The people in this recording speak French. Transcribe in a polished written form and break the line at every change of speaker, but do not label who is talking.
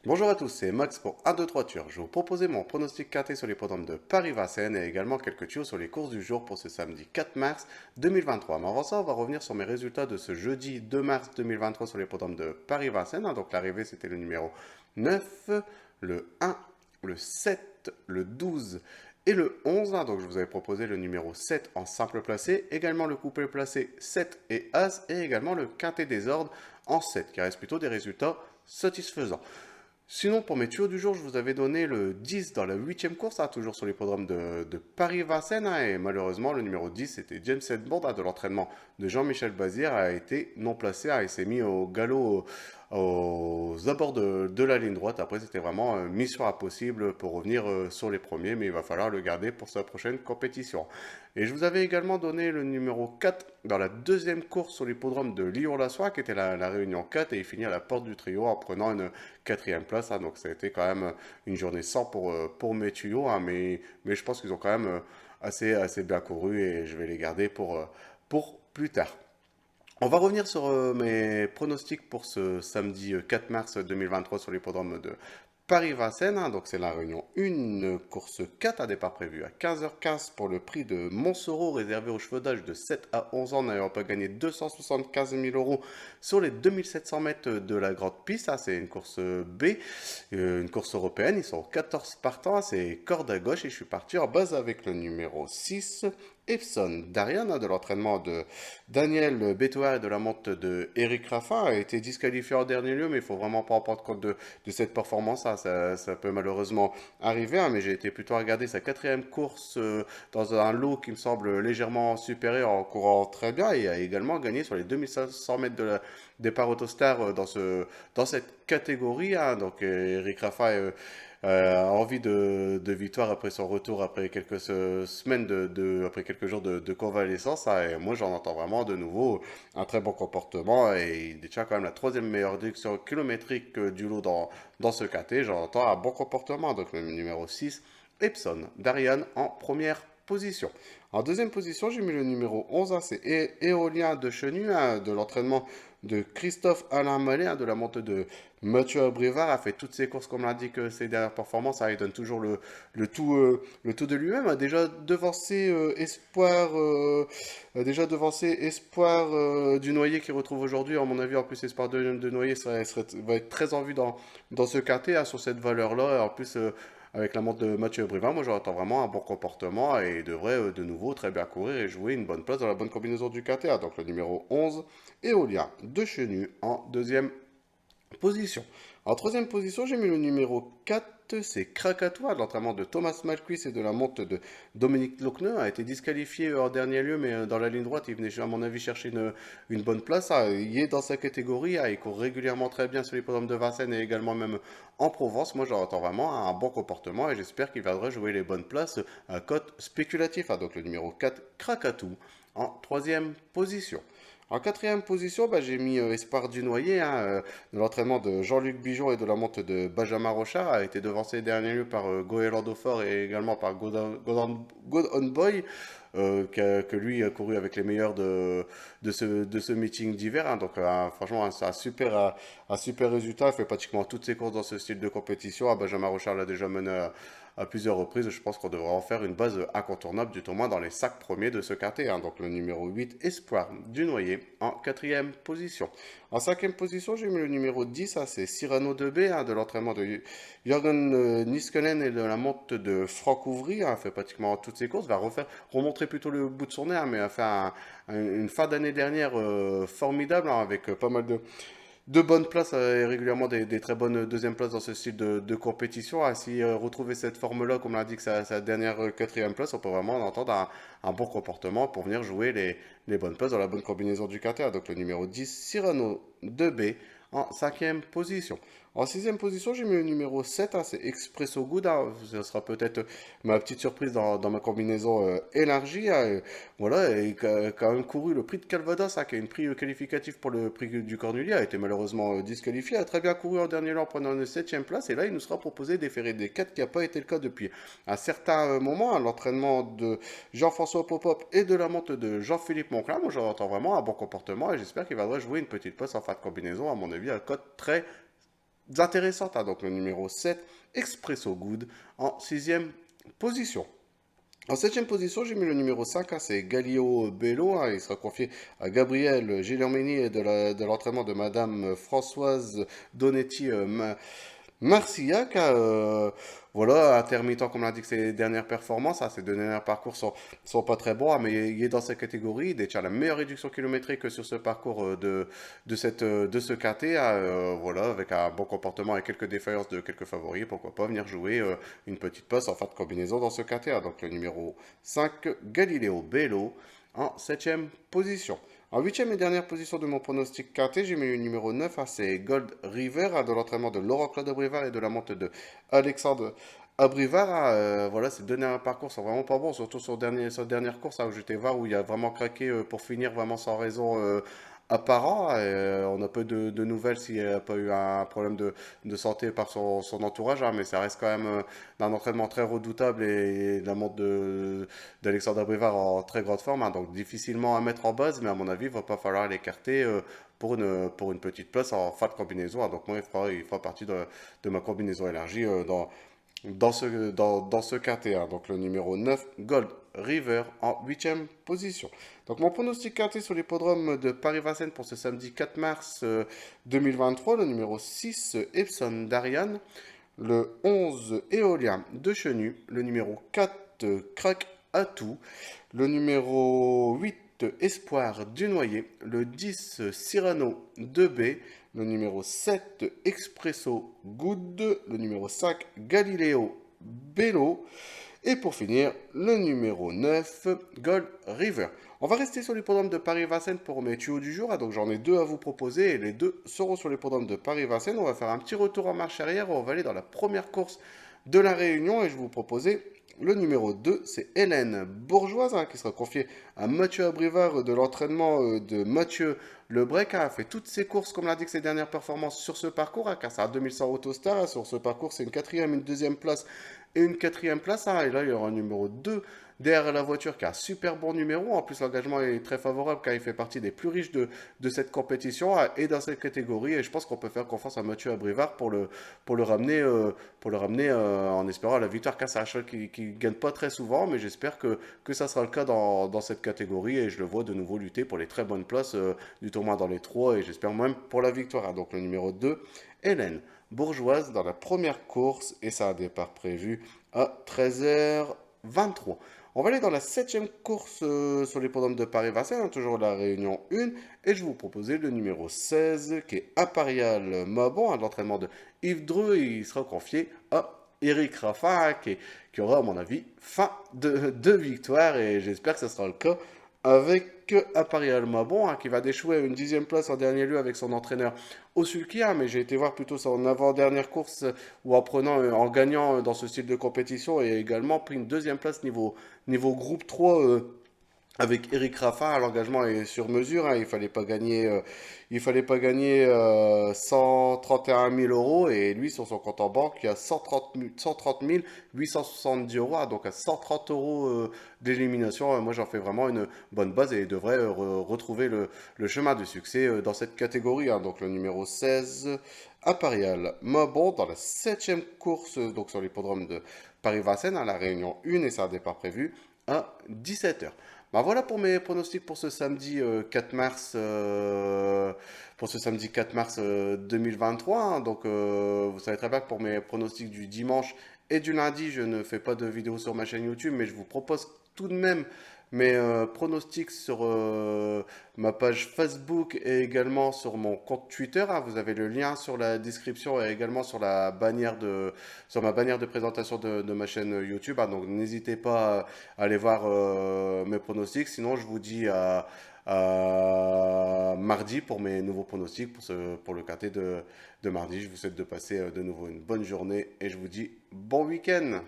Bonjour à tous, c'est Max pour 1, 2, 3 Tur. Je vais vous proposer mon pronostic quinté sur les programmes de Paris-Vincennes et également quelques tuyaux sur les courses du jour pour ce samedi 4 mars 2023. Mais avant ça, on va revenir sur mes résultats de ce jeudi 2 mars 2023 sur les programmes de Paris-Vincennes. Donc l'arrivée, c'était le numéro 9, le 1, le 7, le 12 et le 11. Donc je vous avais proposé le numéro 7 en simple placé, également le couplet placé 7 et As et également le quintet des ordres en 7 qui reste plutôt des résultats satisfaisants. Sinon, pour mes tuyaux du jour, je vous avais donné le 10 dans la huitième course, toujours sur l'hippodrome de Paris-Vincennes. Et malheureusement, le numéro 10, c'était James Edmond, de l'entraînement de Jean-Michel Bazir, a été non placé. Il s'est mis au galop aux abords de la ligne droite. Après, c'était vraiment mission impossible pour revenir sur les premiers, mais il va falloir le garder pour sa prochaine compétition. Et je vous avais également donné le numéro 4 dans la deuxième course sur l'hippodrome de Lyon-la-Soie, qui était la réunion 4, et il finit à la porte du trio en prenant une quatrième place. Donc ça a été quand même une journée sans pour mes tuyaux, mais je pense qu'ils ont quand même assez bien couru et je vais les garder pour plus tard. On va revenir sur mes pronostics pour ce samedi 4 mars 2023 sur l'hippodrome de Paris-Vincennes. Donc c'est la réunion 1, course 4 à départ prévu à 15h15 pour le prix de Montsoreau réservé aux chevaux d'âge de 7 à 11 ans n'ayant pas gagné 275 000 euros sur les 2700 mètres de la grande piste. C'est une course B, une course européenne. Ils sont 14 partants, c'est corde à gauche et je suis parti en base avec le numéro 6. Epson Darian de l'entraînement de Daniel Bétoir et de la monte de Eric Raffin a été disqualifié en dernier lieu, mais il faut vraiment pas en prendre compte de cette performance. Ça peut malheureusement arriver, mais j'ai été plutôt regarder sa quatrième course dans un lot qui me semble légèrement supérieur en courant très bien et a également gagné sur les 2500 mètres de la départ Autostar dans cette catégorie. Donc Eric Raffin envie de victoire après son retour, après quelques semaines, après quelques jours de convalescence. Et moi, j'en entends vraiment de nouveau un très bon comportement. Et il détient quand même la troisième meilleure réduction kilométrique du lot dans ce KT. J'en entends un bon comportement. Donc le numéro 6, Epson Darian en première position. En deuxième position, j'ai mis le numéro 11, c'est Éolien de Chenu, de l'entraînement de Christophe Alain Mallet, de la montée de Mathieu Abrivard, a fait toutes ses courses comme l'indique ses dernières performances, il donne toujours le tout de lui-même, a déjà devancé Espoir du Noyer qui retrouve aujourd'hui, à mon avis, en plus Espoir de Noyer va être très en vue dans ce quartier, sur cette valeur-là, en plus avec la montre de Mathieu Brivin, moi j'attends vraiment un bon comportement et il devrait de nouveau très bien courir et jouer une bonne place dans la bonne combinaison du KTA. Donc le numéro 11, Éolien de Chenu en deuxième position. En troisième position, j'ai mis le numéro 4, c'est Krakatoa, de l'entraînement de Thomas Malcuis et de la monte de Dominique Lochneux, a été disqualifié en dernier lieu, mais dans la ligne droite, il venait à mon avis chercher une bonne place. Il est dans sa catégorie, il court régulièrement très bien sur les podiums de Vincennes et également même en Provence. Moi, j'attends vraiment un bon comportement et j'espère qu'il viendra jouer les bonnes places à cote spéculatif. Donc le numéro 4, Krakatou, en troisième position. En quatrième position, j'ai mis Espoir du Noyer, de l'entraînement de Jean-Luc Bijon et de la monte de Benjamin Rochard, a été devancé dernier lieu par Goël Fort et également par God On Boy, que lui a couru avec les meilleurs de ce meeting d'hiver. Donc franchement, c'est un super résultat. Il fait pratiquement toutes ses courses dans ce style de compétition. Benjamin Rochard l'a déjà mené à plusieurs reprises. Je pense qu'on devrait en faire une base incontournable, du moins dans les 5 premiers de ce quartier. Donc le numéro 8, Espoir du Noyer, en quatrième position. En cinquième position, j'ai mis le numéro 10, c'est Cyrano 2B, de l'entraînement de Jürgen Niskelen et de la monte de Franck Ouvry. Fait pratiquement toutes ses courses, va remontrer plutôt le bout de son nez, mais a fait une fin d'année dernière formidable, avec pas mal de bonnes places et régulièrement des très bonnes deuxièmes places dans ce style de compétition. Si retrouver cette forme-là, comme l'indique sa dernière quatrième place, on peut vraiment en entendre un bon comportement pour venir jouer les bonnes places dans la bonne combinaison du KTA. Donc le numéro 10, Cyrano 2B, en cinquième position. En sixième position, j'ai mis le numéro 7, c'est Expresso Good. Ce sera peut-être ma petite surprise dans ma combinaison élargie. Voilà, et qui a quand même couru le prix de Calvados, qui a une prix qualificatif pour le prix du Cornulier, a été malheureusement disqualifié, a très bien couru en dernier lieu en prenant une septième place, et là il nous sera proposé d'efférer des 4 qui n'a pas été le cas depuis un certain moment, à l'entraînement de Jean-François Popop et de la monte de Jean-Philippe Monclin. Moi j'entends vraiment un bon comportement, et j'espère qu'il va jouer une petite place en fin de combinaison, à mon avis, à cote très intéressantes. Donc le numéro 7, Expresso Good, en sixième position. En septième position, j'ai mis le numéro 5, c'est Galileo Bello. Il sera confié à Gabriel Gigliomini et de l'entraînement de Madame Françoise Donetti Marcillac. Voilà, intermittent, comme l'indique ses dernières performances. Ses deux derniers parcours sont pas très bons, mais il est dans cette catégorie. Il détient la meilleure réduction kilométrique sur ce parcours de ce KT. Voilà, avec un bon comportement et quelques défaillances de quelques favoris. Pourquoi pas venir jouer une petite passe en fin de combinaison dans ce KT. Donc le numéro 5, Galileo Bello, en septième position. En huitième et dernière position de mon pronostic quinté, j'ai mis le numéro 9, c'est Gold River, de l'entraînement de Laurent-Claude Abrivard et de la montée de Alexandre Abrivard. Voilà, ces deux derniers parcours sont vraiment pas bons, surtout sur sa dernière course, où j'étais voir, où il a vraiment craqué pour finir vraiment sans raison apparent. On n'a pas de nouvelles s'il n'y a pas eu un problème de santé par son entourage, mais ça reste quand même d'un entraînement très redoutable et de la montre d'Alexandre Abrivard en très grande forme. Donc difficilement à mettre en base, mais à mon avis, il ne va pas falloir l'écarter pour une petite place en fin de combinaison. Donc moi, il fera partie de ma combinaison élargie dans ce KT1. Donc le numéro 9, Gold River, en huitième position. Donc mon pronostic KT sur l'hippodrome de Paris-Vincennes pour ce samedi 4 mars 2023, le numéro 6, Epson d'Ariane, le 11, Éolien de Chenu, le numéro 4, Crac Atout, le numéro 8, Espoir du Noyer, le 10, Cyrano de B, le numéro 7, Expresso Good, le numéro 5, Galileo Bello, et pour finir, le numéro 9, Gold River. On va rester sur l'hippodrome de Paris-Vincennes pour mes tuyaux du jour. Donc j'en ai deux à vous proposer et les deux seront sur l'hippodrome de Paris-Vincennes. On va faire un petit retour en marche arrière. On va aller dans la première course de la Réunion et je vais vous proposer le numéro 2, c'est Hélène Bourgeoise, qui sera confiée à Mathieu Abrivard de l'entraînement de Mathieu Lebrec. A fait toutes ses courses, comme l'indique ses dernières performances sur ce parcours, car c'est un 2100 Autostar. Sur ce parcours, c'est une quatrième, une deuxième place et une quatrième place. Et là, il y aura un numéro 2 derrière la voiture qui a un super bon numéro. En plus, l'engagement est très favorable car il fait partie des plus riches de cette compétition et dans cette catégorie. Et je pense qu'on peut faire confiance à Mathieu Abrivard pour le ramener, en espérant la victoire. Car c'est un cheval qui ne gagne pas très souvent, mais j'espère que ça sera le cas dans cette catégorie. Et je le vois de nouveau lutter pour les très bonnes places du tournoi dans les 3 et j'espère même pour la victoire. Donc le numéro 2, Hélène Bourgeoise dans la première course et ça a un départ prévu à 13h23. On va aller dans la septième course sur l'hippodrome de Paris-Vincennes, toujours la Réunion 1, et je vais vous proposer le numéro 16 qui est Aparial Mabon, de l'entraînement de Yves Dreux. Il sera confié à Eric Raffin qui aura à mon avis fin de victoire et j'espère que ce sera le cas avec Aparial Mabon qui va déchouer à une 10e place en dernier lieu avec son entraîneur Osulki, mais j'ai été voir plutôt son avant-dernière course où en gagnant dans ce style de compétition et également pris une 2e place niveau groupe 3 avec Eric Raffin. L'engagement est sur mesure. Il fallait pas gagner 131 000 euros. Et lui, sur son compte en banque, il y a 130 870 euros. Donc à 130 euros d'élimination. Moi, j'en fais vraiment une bonne base et il devrait retrouver le chemin du succès dans cette catégorie. Donc le numéro 16, Aparial Mabon, dans la 7e course, donc sur l'hippodrome de Paris-Vincennes, à la Réunion 1, et c'est un départ prévu à 17h. Ben voilà pour mes pronostics pour ce samedi 4 mars, 2023. Donc vous savez très bien que pour mes pronostics du dimanche et du lundi, je ne fais pas de vidéo sur ma chaîne YouTube, mais je vous propose tout de même mes pronostics sur ma page Facebook et également sur mon compte Twitter. Vous avez le lien sur la description et également sur sur ma bannière de présentation de ma chaîne YouTube. Donc n'hésitez pas à aller voir mes pronostics. Sinon, je vous dis à mardi pour mes nouveaux pronostics pour le KT de mardi. Je vous souhaite de passer de nouveau une bonne journée et je vous dis bon week-end.